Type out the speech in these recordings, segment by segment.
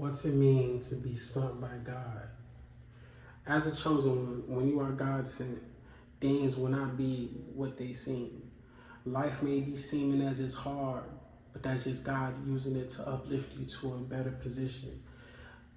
What's it mean to be sent by God? As a chosen one, when you are God sent, things will not be what they seem. Life may be seeming as it's hard, but that's just God using it to uplift you to a better position.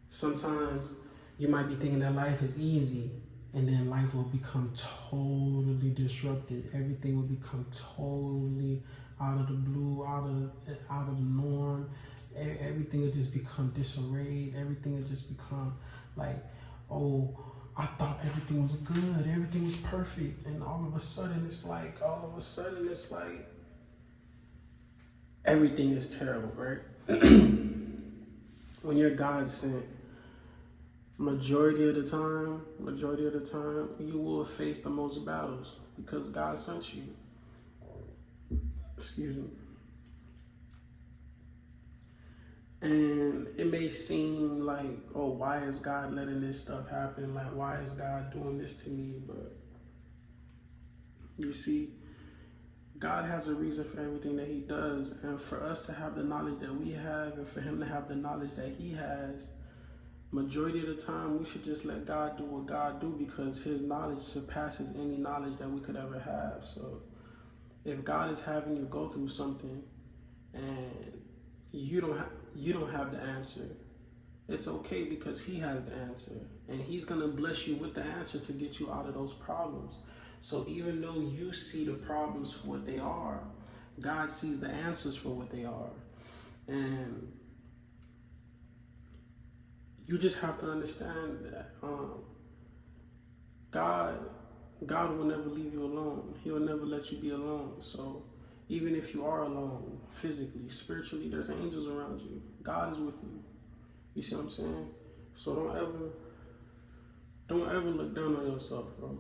Sometimes you might be thinking that life is easy, and then life will become totally disrupted. Everything will become totally out of the blue, out of the norm. Everything will just become disarrayed. Everything will just become like, oh, I thought everything was good, everything was perfect, and all of a sudden it's like, everything is terrible, right? When you're God sent, majority of the time, you will face the most battles because God sent you. Excuse me. And it may seem like, oh, why is God letting this stuff happen? Like, why is God doing this to me? But you see, God has a reason for everything that he does. And for us to have the knowledge that we have and for him to have the knowledge that he has, majority of the time, we should just let God do what God do because his knowledge surpasses any knowledge that we could ever have. So if God is having you go through something and you don't have the answer, it's okay because he has the answer. And he's going to bless you with the answer to get you out of those problems. So even though you see the problems for what they are, God sees the answers for what they are. And you just have to understand that God will never leave you alone. He'll never let you be alone. So even if you are alone, physically, spiritually, there's angels around you. God is with you. You see what I'm saying? So don't ever look down on yourself, bro.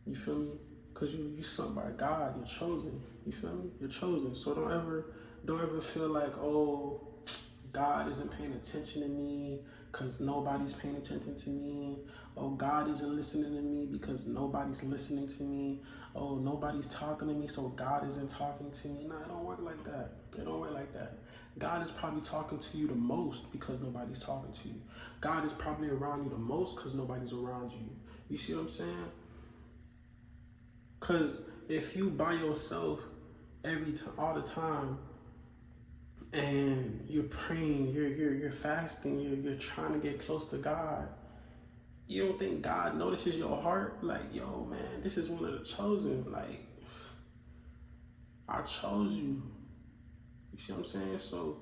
You feel me? Because you sent by God. You're chosen. You feel me? You're chosen. So don't ever feel like, oh, God isn't paying attention to me because nobody's paying attention to me. Oh, God isn't listening to me because nobody's listening to me. Oh, nobody's talking to me, so God isn't talking to me. Nah, it don't work like that. It don't work like that. God is probably talking to you the most because nobody's talking to you. God is probably around you the most because nobody's around you. You see what I'm saying? Because if you by yourself all the time, and you're praying, you're fasting, you're trying to get close to God, you don't think God notices your heart? Like, yo, man, this is one of the chosen. Like, I chose you. You see what I'm saying? So,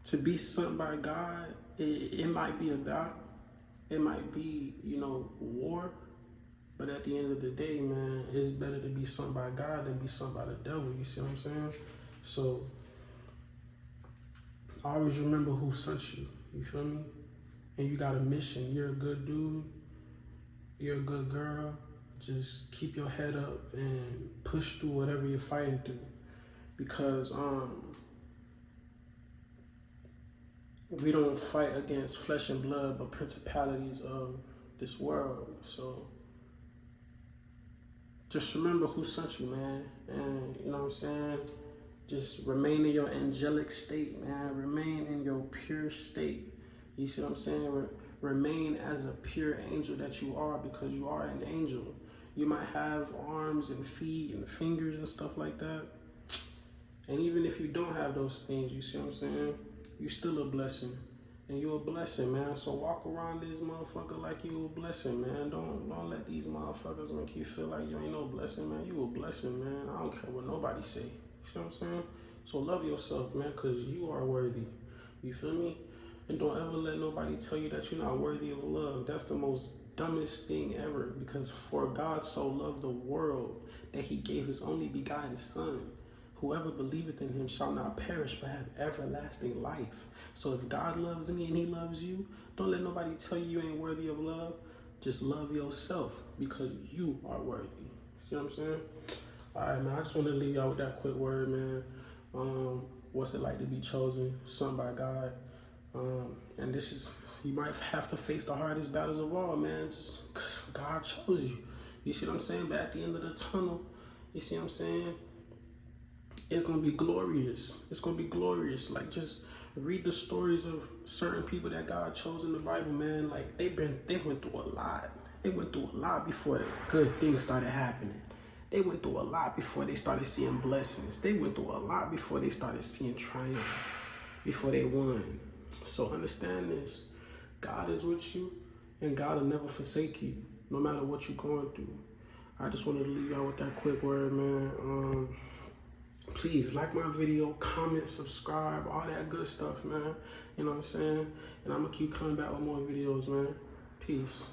to be sent by God, it might be a battle. It might be, war. But at the end of the day, man, it's better to be sent by God than be sent by the devil. You see what I'm saying? So always remember who sent you. You feel me? And you got a mission. You're a good dude. You're a good girl. Just keep your head up and push through whatever you're fighting through. Because we don't fight against flesh and blood, but principalities of this world. So just remember who sent you, man. And you know what I'm saying? Just remain in your angelic state, man. Remain in your pure state. You see what I'm saying? Remain as a pure angel that you are, because you are an angel. You might have arms and feet and fingers and stuff like that. And even if you don't have those things, you see what I'm saying? You're still a blessing. And you're a blessing, man. So walk around this motherfucker like you a blessing, man. Don't let these motherfuckers make you feel like you ain't no blessing, man. You a blessing, man. I don't care what nobody say. You see what I'm saying? So love yourself, man, because you are worthy. You feel me? And don't ever let nobody tell you that you're not worthy of love. That's the most dumbest thing ever, because for God so loved the world that he gave his only begotten son. Whoever believeth in him shall not perish but have everlasting life. So if God loves me and he loves you, don't let nobody tell you you ain't worthy of love. Just love yourself because you are worthy. See what I'm saying? All right, man, I just want to leave y'all with that quick word, man. What's it like to be chosen, sent by God? And this is, you might have to face the hardest battles of all, man, just because God chose you. You see what I'm saying? But at the end of the tunnel, you see what I'm saying? it's gonna be glorious. It's gonna be glorious. Like, just read the stories of certain people that God chose in the Bible, man. Like, they went through a lot. They went through a lot before good things started happening. They went through a lot before they started seeing blessings. They went through a lot before they started seeing triumph, before they won. So understand this. God is with you, and God will never forsake you, no matter what you're going through. I just wanted to leave y'all with that quick word, man. Please like my video, comment, subscribe, all that good stuff, man. You know what I'm saying? And I'm going to keep coming back with more videos, man. Peace.